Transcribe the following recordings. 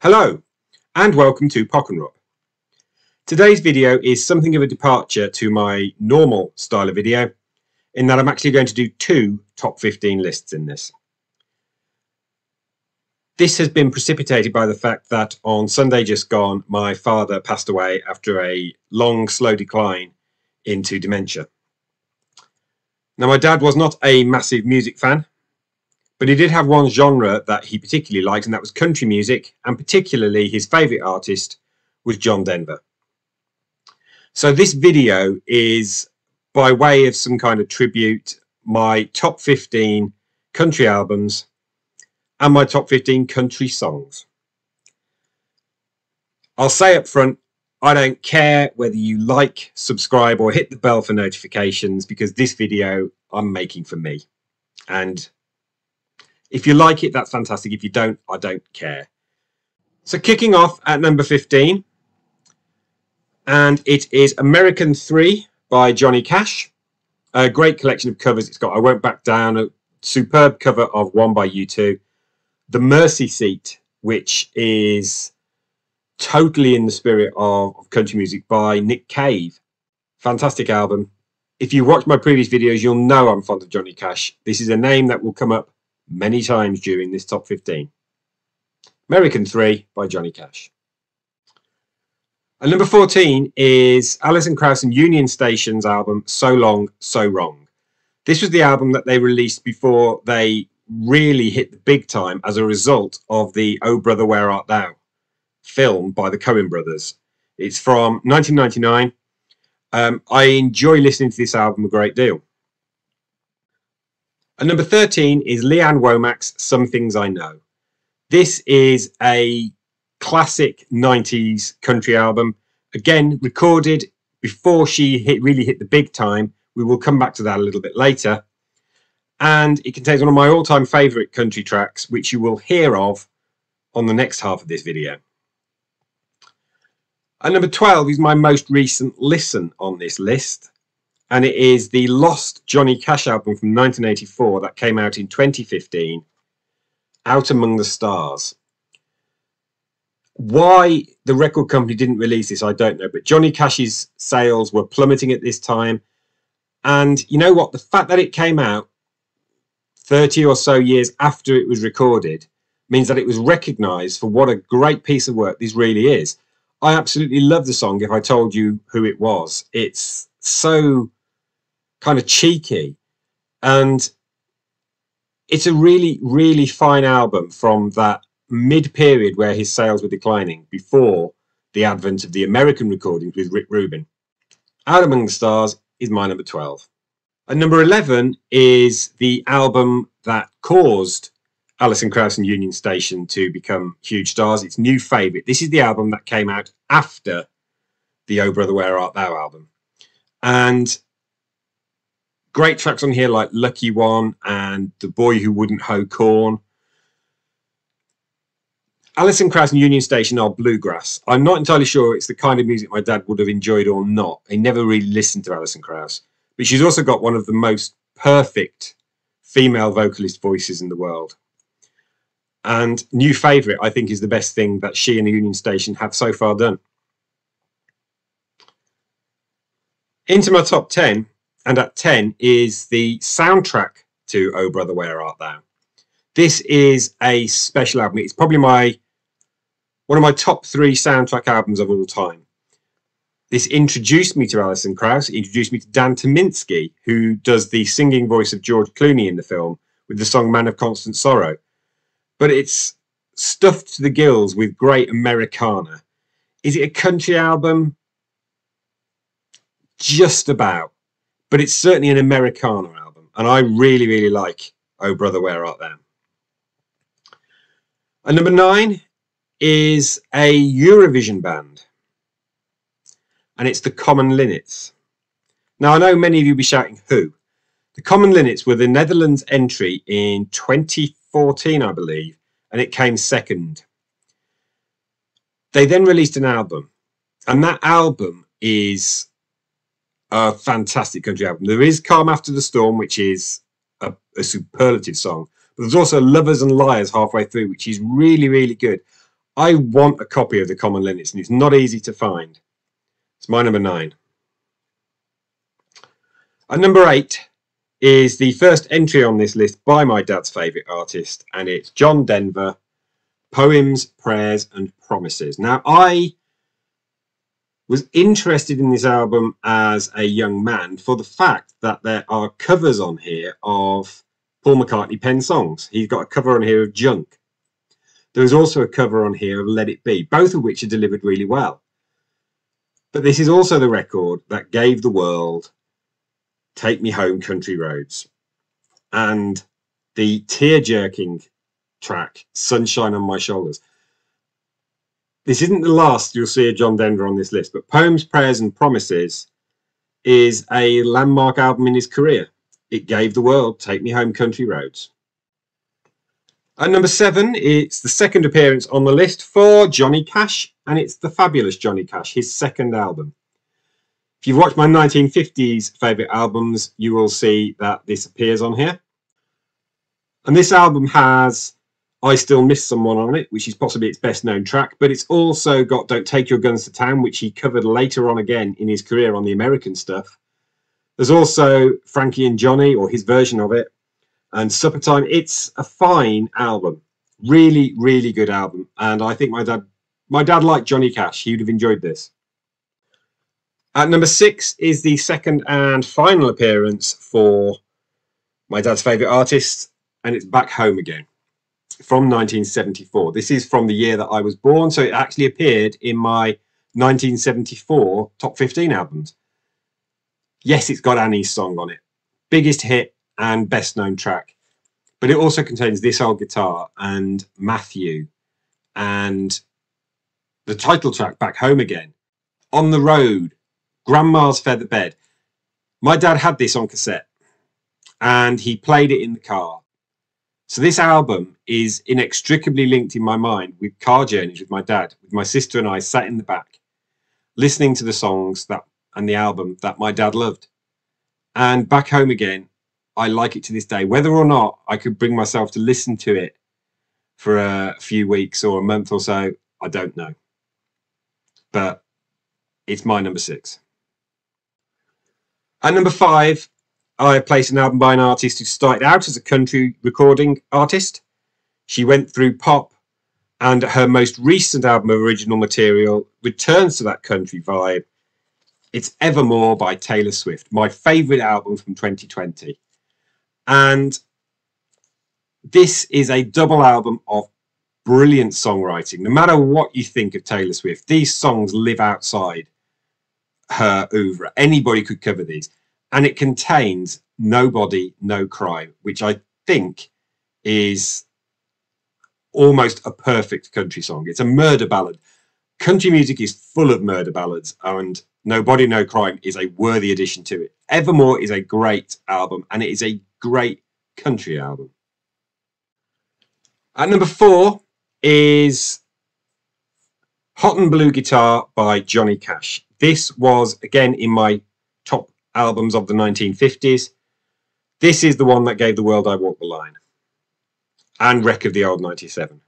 Hello and welcome to Pockenrop. Today's video is something of a departure to my normal style of video in that I'm actually going to do two top 15 lists in this. This has been precipitated by the fact that on Sunday just gone my father passed away after a long slow decline into dementia. Now my dad was not a massive music fan, but he did have one genre that he particularly liked, and that was country music, and particularly his favourite artist was John Denver. So this video is by way of some kind of tribute, my top 15 country albums and my top 15 country songs. I'll say up front, I don't care whether you like, subscribe or hit the bell for notifications, because this video I'm making for me. And if you like it, that's fantastic. If you don't, I don't care. So kicking off at number 15, and it is American 3 by Johnny Cash. A great collection of covers it's got. I Won't Back Down, a superb cover of One by U2. The Mercy Seat, which is totally in the spirit of country music, by Nick Cave. Fantastic album. If you watch my previous videos, you'll know I'm fond of Johnny Cash. This is a name that will come up many times during this top 15. American 3 by Johnny Cash. And number 14 is Alison Krauss and Union Station's album So Long, So Wrong. This was the album that they released before they really hit the big time as a result of the Oh Brother Where Art Thou film by the Coen brothers. It's from 1999. I enjoy listening to this album a great deal. And number 13 is Leanne Womack's Some Things I Know. This is a classic 90s country album. Again, recorded before she really hit the big time. We will come back to that a little bit later. And it contains one of my all-time favourite country tracks, which you will hear of on the next half of this video. And number 12 is my most recent listen on this list. And it is the lost Johnny Cash album from 1984 that came out in 2015, Out Among the Stars. Why the record company didn't release this, I don't know, but Johnny Cash's sales were plummeting at this time. And you know what? The fact that it came out 30 or so years after it was recorded means that it was recognised for what a great piece of work this really is. I absolutely love the song If I Told You Who It Was. It's so kind of cheeky, and it's a really fine album from that mid-period where his sales were declining before the advent of the American recordings with Rick Rubin. Out Among the Stars is my number 12. And number 11 is the album that caused Alison Krauss and Union Station to become huge stars. Its new favourite. This is the album that came out after the Oh Brother Where Art Thou album. And great tracks on here like Lucky One and The Boy Who Wouldn't Hoe Corn. Alison Krauss and Union Station are bluegrass. I'm not entirely sure it's the kind of music my dad would have enjoyed or not. He never really listened to Alison Krauss. But she's also got one of the most perfect female vocalist voices in the world. And new favourite, I think, is the best thing that she and the Union Station have so far done. Into my top 10. And at 10 is the soundtrack to Oh Brother Where Art Thou. This is a special album. It's probably one of my top 3 soundtrack albums of all time. This introduced me to Alison Krauss. It introduced me to Dan Tyminski, who does the singing voice of George Clooney in the film with the song Man of Constant Sorrow. But it's stuffed to the gills with great Americana. Is it a country album? Just about. But it's certainly an Americana album, and I really like Oh Brother Where Art Thou. And number 9 is a Eurovision band, and it's the Common Linnets. Now I know many of you will be shouting, who? The Common Linnets were the Netherlands entry in 2014, I believe, and it came second. They then released an album, and that album is a fantastic country album. There is Calm After the Storm, which is a superlative song. But there's also Lovers and Liars halfway through, which is really good. I want a copy of the Common Linnets, and it's not easy to find. It's my number 9. And number 8 is the first entry on this list by my dad's favourite artist, and it's John Denver, Poems, Prayers and Promises. Now, I was interested in this album as a young man for the fact that there are covers on here of Paul McCartney penned songs. He's got a cover on here of Junk. There's also a cover on here of Let It Be, both of which are delivered really well. But this is also the record that gave the world Take Me Home Country Roads and the tear-jerking track Sunshine on My Shoulders. This isn't the last you'll see of John Denver on this list, but Poems, Prayers and Promises is a landmark album in his career. It gave the world Take Me Home Country Roads. At number 7, it's the second appearance on the list for Johnny Cash, and it's the fabulous Johnny Cash, his second album. If you've watched my 1950s favourite albums, you will see that this appears on here. And this album has I Still Miss Someone on it, which is possibly its best known track, but it's also got Don't Take Your Guns to Town, which he covered later on again in his career on the American stuff. There's also Frankie and Johnny, or his version of it, and Supper Time. It's a fine album. Really, really good album. And I think my dad liked Johnny Cash. He would have enjoyed this. At number 6 is the second and final appearance for my dad's favourite artist, and it's Back Home Again from 1974. This is from the year that I was born, so it actually appeared in my 1974 top 15 albums. Yes, it's got Annie's song on it. Biggest hit and best known track. But it also contains This Old Guitar and Matthew and the title track Back Home Again, On the Road, Grandma's Feather Bed. My dad had this on cassette and he played it in the car. So this album is inextricably linked in my mind with car journeys with my dad, with my sister and I sat in the back, listening to the songs and the album that my dad loved. And Back Home Again, I like it to this day. Whether or not I could bring myself to listen to it for a few weeks or a month or so, I don't know. But it's my number 6. At number 5, I placed an album by an artist who started out as a country recording artist. She went through pop, and her most recent album of original material returns to that country vibe. It's Evermore by Taylor Swift, my favourite album from 2020. And this is a double album of brilliant songwriting. No matter what you think of Taylor Swift, these songs live outside her oeuvre. Anybody could cover these. And it contains Nobody, No Crime, which I think is almost a perfect country song. It's a murder ballad. Country music is full of murder ballads, and Nobody, No Crime is a worthy addition to it. Evermore is a great album, and it is a great country album. At number 4 is Hot and Blue Guitar by Johnny Cash. This was, again, in my top albums of the 1950s. This is the one that gave the world I Walk the Line and Wreck of the Old 97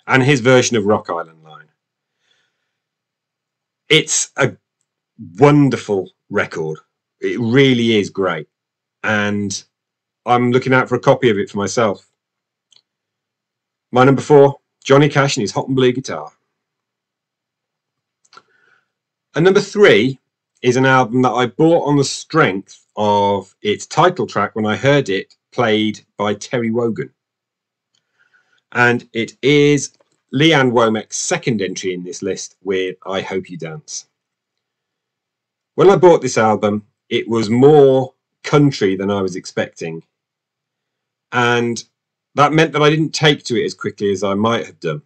and his version of Rock Island Line. It's a wonderful record. It really is great. And I'm looking out for a copy of it for myself. My number 4, Johnny Cash and his Hot and Blue Guitar. And number 3 is an album that I bought on the strength of its title track when I heard it played by Terry Wogan. And it is Leanne Womack's second entry in this list with I Hope You Dance. When I bought this album, it was more country than I was expecting. And that meant that I didn't take to it as quickly as I might have done.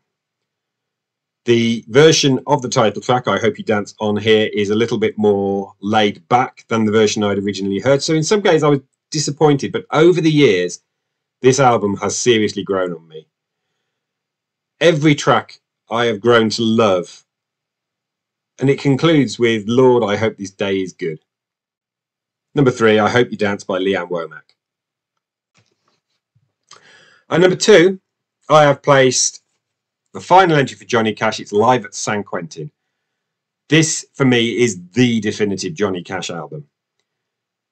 The version of the title track, I Hope You Dance, on here is a little bit more laid back than the version I'd originally heard. So in some ways I was disappointed, but over the years, this album has seriously grown on me. Every track I have grown to love. And it concludes with Lord, I Hope This Day Is Good. Number 3, I Hope You Dance by Leanne Womack. And number 2, I have placed the final entry for Johnny Cash, it's live at San Quentin. This, for me, is the definitive Johnny Cash album.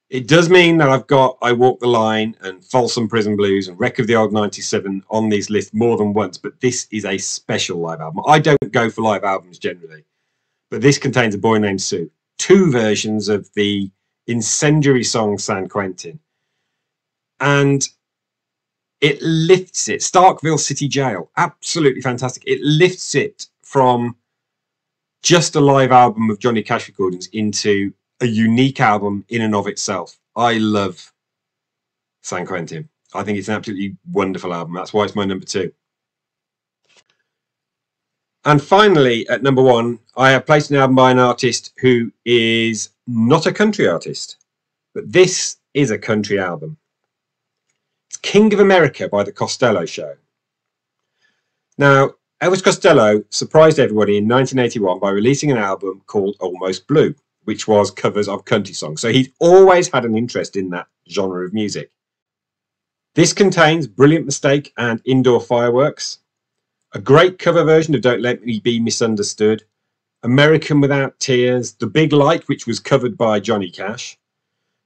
It does mean that I've got I Walk the Line and Folsom Prison Blues and Wreck of the Old 97 on this list more than once, but this is a special live album. I don't go for live albums generally, but this contains A Boy Named Sue, 2 versions of the incendiary song San Quentin. And it lifts it. Starkville City Jail, absolutely fantastic. It lifts it from just a live album of Johnny Cash recordings into a unique album in and of itself. I love San Quentin. I think it's an absolutely wonderful album. That's why it's my number 2. And finally, at number 1, I have placed an album by an artist who is not a country artist, but this is a country album. It's King of America by the Costello Show. Now, Elvis Costello surprised everybody in 1981 by releasing an album called Almost Blue, which was covers of country songs. So he'd always had an interest in that genre of music. This contains Brilliant Mistake and Indoor Fireworks, a great cover version of Don't Let Me Be Misunderstood, American Without Tears, The Big Light, which was covered by Johnny Cash,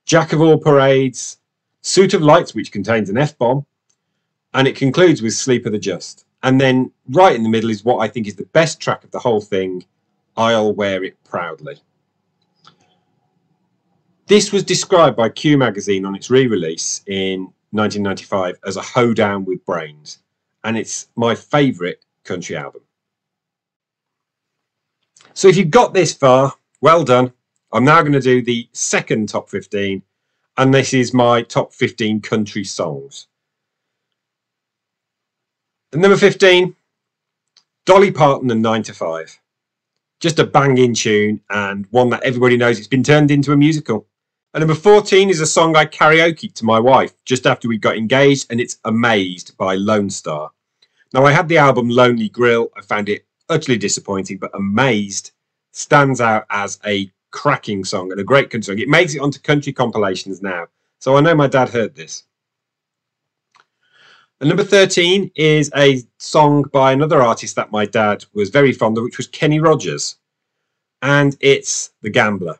Jack of All Parades, Suit of Lights, which contains an F-bomb, and it concludes with Sleep of the Just. And then right in the middle is what I think is the best track of the whole thing, I'll Wear It Proudly. This was described by Q magazine on its re-release in 1995 as a hoedown with brains, and it's my favourite country album. So if you've got this far, well done. I'm now going to do the second top 15, and this is my top 15 country songs. At number 15, Dolly Parton and 9 to 5. Just a banging tune and one that everybody knows. It's been turned into a musical. And number 14 is a song I karaoke'd to my wife just after we got engaged, and it's Amazed by Lone Star. Now, I had the album Lonely Grill. I found it utterly disappointing, but Amazed stands out as a cracking song and a great country song. It makes it onto country compilations now, so I know my dad heard this. And number 13 is a song by another artist that my dad was very fond of, which was Kenny Rogers, and it's The Gambler.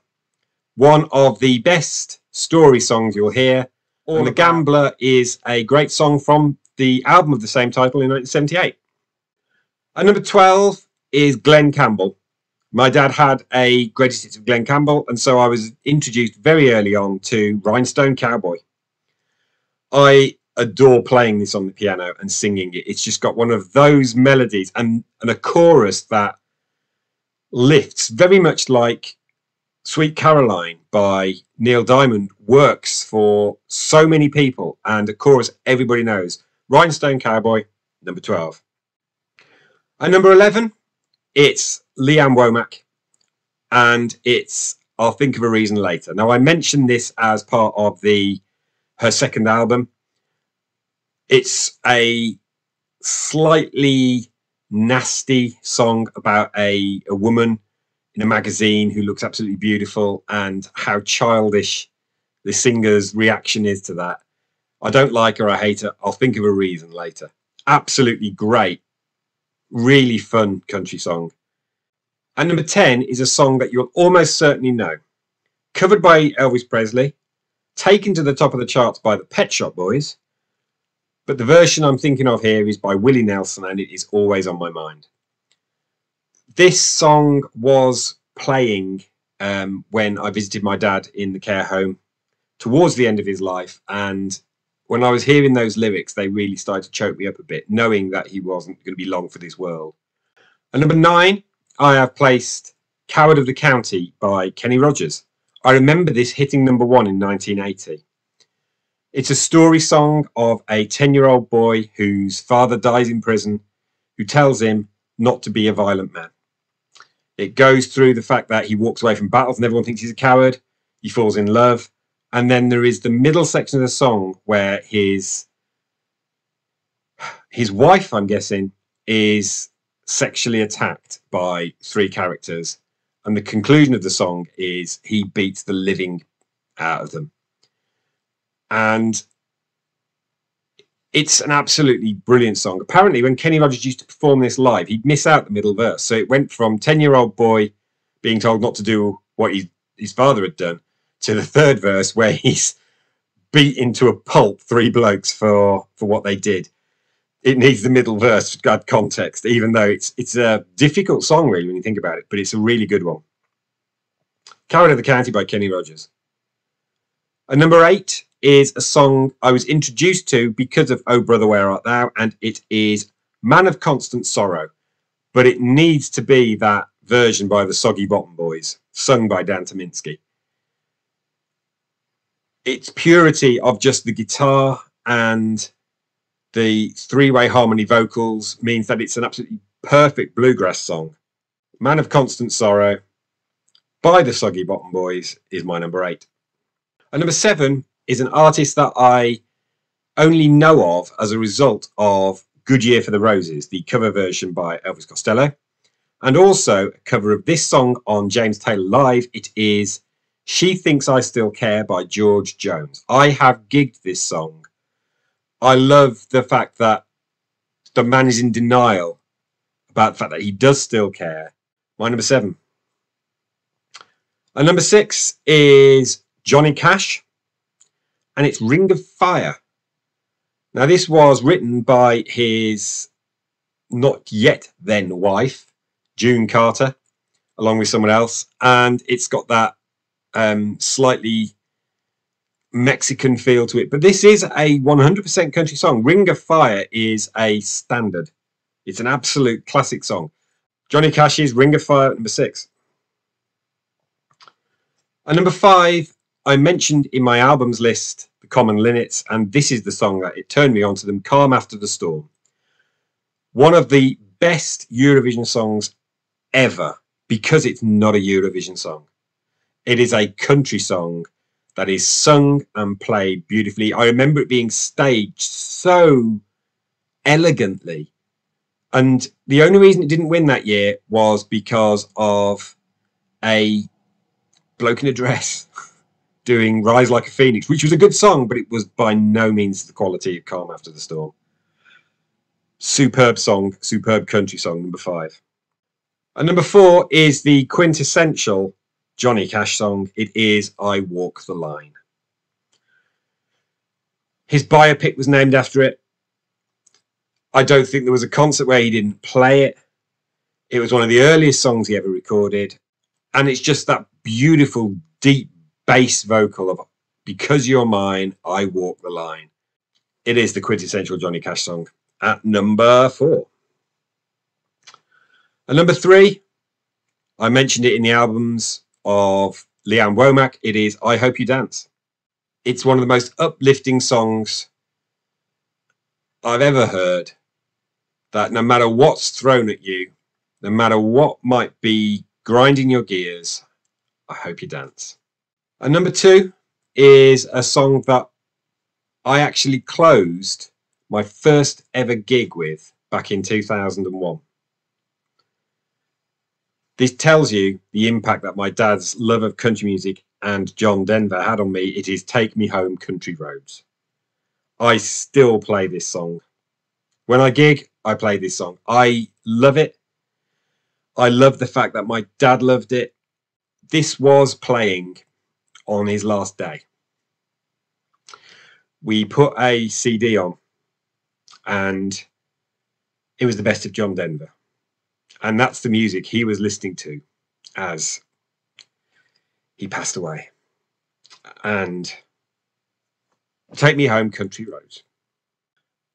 One of the best story songs you'll hear. And The Gambler is a great song from the album of the same title in 1978. And number 12 is Glenn Campbell. My dad had a greatest hits of Glenn Campbell, and so I was introduced very early on to Rhinestone Cowboy. I adore playing this on the piano and singing it. It's just got one of those melodies and a chorus that lifts, very much like Sweet Caroline by Neil Diamond works for so many people, and a chorus everybody knows. Rhinestone Cowboy, number 12. And number 11, it's Leanne Womack, and it's I'll Think of a Reason Later. Now, I mentioned this as part of her second album. It's a slightly nasty song about a woman in a magazine who looks absolutely beautiful, and how childish the singer's reaction is to that. I don't like her, I hate her, I'll think of a reason later. Absolutely great, really fun country song. And number 10 is a song that you'll almost certainly know. Covered by Elvis Presley, taken to the top of the charts by the Pet Shop Boys, but the version I'm thinking of here is by Willie Nelson, and it is always on my mind. This song was playing when I visited my dad in the care home towards the end of his life, and when I was hearing those lyrics, they really started to choke me up a bit, knowing that he wasn't going to be long for this world. And number 9, I have placed Coward of the County by Kenny Rogers. I remember this hitting number 1 in 1980. It's a story song of a 10-year-old boy whose father dies in prison, who tells him not to be a violent man. It goes through the fact that he walks away from battles and everyone thinks he's a coward. He falls in love. And then there is the middle section of the song where his wife, I'm guessing, is sexually attacked by 3 characters. And the conclusion of the song is he beats the living out of them. And It's an absolutely brilliant song. Apparently, when Kenny Rogers used to perform this live, he'd miss out the middle verse. So it went from 10-year-old boy being told not to do what his father had done to the third verse where he's beat into a pulp 3 blokes for what they did. It needs the middle verse to add context, even though it's a difficult song, really, when you think about it, but it's a really good one. Coward of the County by Kenny Rogers. And number 8 is a song I was introduced to because of Oh Brother Where Art Thou, and it is Man of Constant Sorrow, but it needs to be that version by the Soggy Bottom Boys, sung by Dan Tominski. Its purity of just the guitar and the 3-way harmony vocals means that it's an absolutely perfect bluegrass song. Man of Constant Sorrow by the Soggy Bottom Boys is my number 8. And number 7 is an artist that I only know of as a result of Good Year for the Roses, the cover version by Elvis Costello, and also a cover of this song on James Taylor Live. It is She Thinks I Still Care by George Jones. I have gigged this song. I love the fact that the man is in denial about the fact that he does still care. My number 7. And number 6 is Johnny Cash, and it's Ring of Fire. Now, this was written by his not yet then wife, June Carter, along with someone else, and it's got that slightly Mexican feel to it. But this is a 100% country song. Ring of Fire is a standard. It's an absolute classic song. Johnny Cash's Ring of Fire, number 6. And number 5, I mentioned in my albums list the Common Linnets, and this is the song that it turned me on to them, Calm After the Storm. One of the best Eurovision songs ever, because it's not a Eurovision song. It is a country song that is sung and played beautifully. I remember it being staged so elegantly. And the only reason it didn't win that year was because of a bloke in a dress doing Rise Like a Phoenix, which was a good song, but it was by no means the quality of Calm After the Storm. Superb song, superb country song, number 5. And number 4 is the quintessential Johnny Cash song. It is I Walk the Line. His biopic was named after it. I don't think there was a concert where he didn't play it. It was one of the earliest songs he ever recorded. And it's just that beautiful, deep bass vocal of Because You're Mine, I Walk the Line. It is the quintessential Johnny Cash song at number 4. And number 3, I mentioned it in the albums of Leanne Womack. It is I Hope You Dance. It's one of the most uplifting songs I've ever heard, that no matter what's thrown at you, no matter what might be grinding your gears, I hope you dance. And number 2 is a song that I actually closed my first ever gig with back in 2001. This tells you the impact that my dad's love of country music and John Denver had on me. It is Take Me Home Country Roads. I still play this song. When I gig, I play this song. I love it. I love the fact that my dad loved it. This was playing on his last day. We put a CD on and it was the best of John Denver. And that's the music he was listening to as he passed away. And Take Me Home Country Roads.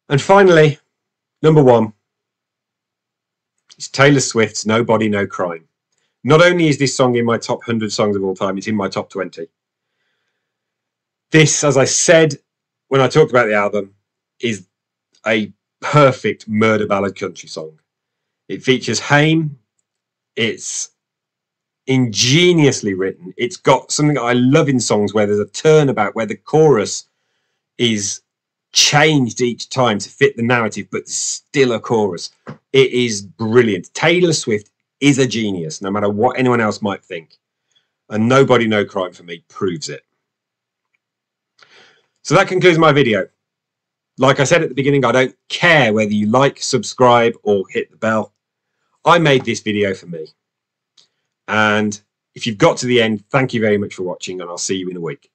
And finally, number 1 is Taylor Swift's No Body, No Crime. Not only is this song in my top 100 songs of all time, it's in my top 20. This, as I said when I talked about the album, is a perfect murder ballad country song. It features Haim. It's ingeniously written. It's got something I love in songs where there's a turnabout, where the chorus is changed each time to fit the narrative, but still a chorus. It is brilliant. Taylor Swift is a genius, no matter what anyone else might think. And No Body, No Crime for me proves it. So that concludes my video. Like I said at the beginning, I don't care whether you like, subscribe, or hit the bell. I made this video for me. And if you've got to the end, thank you very much for watching, and I'll see you in a week.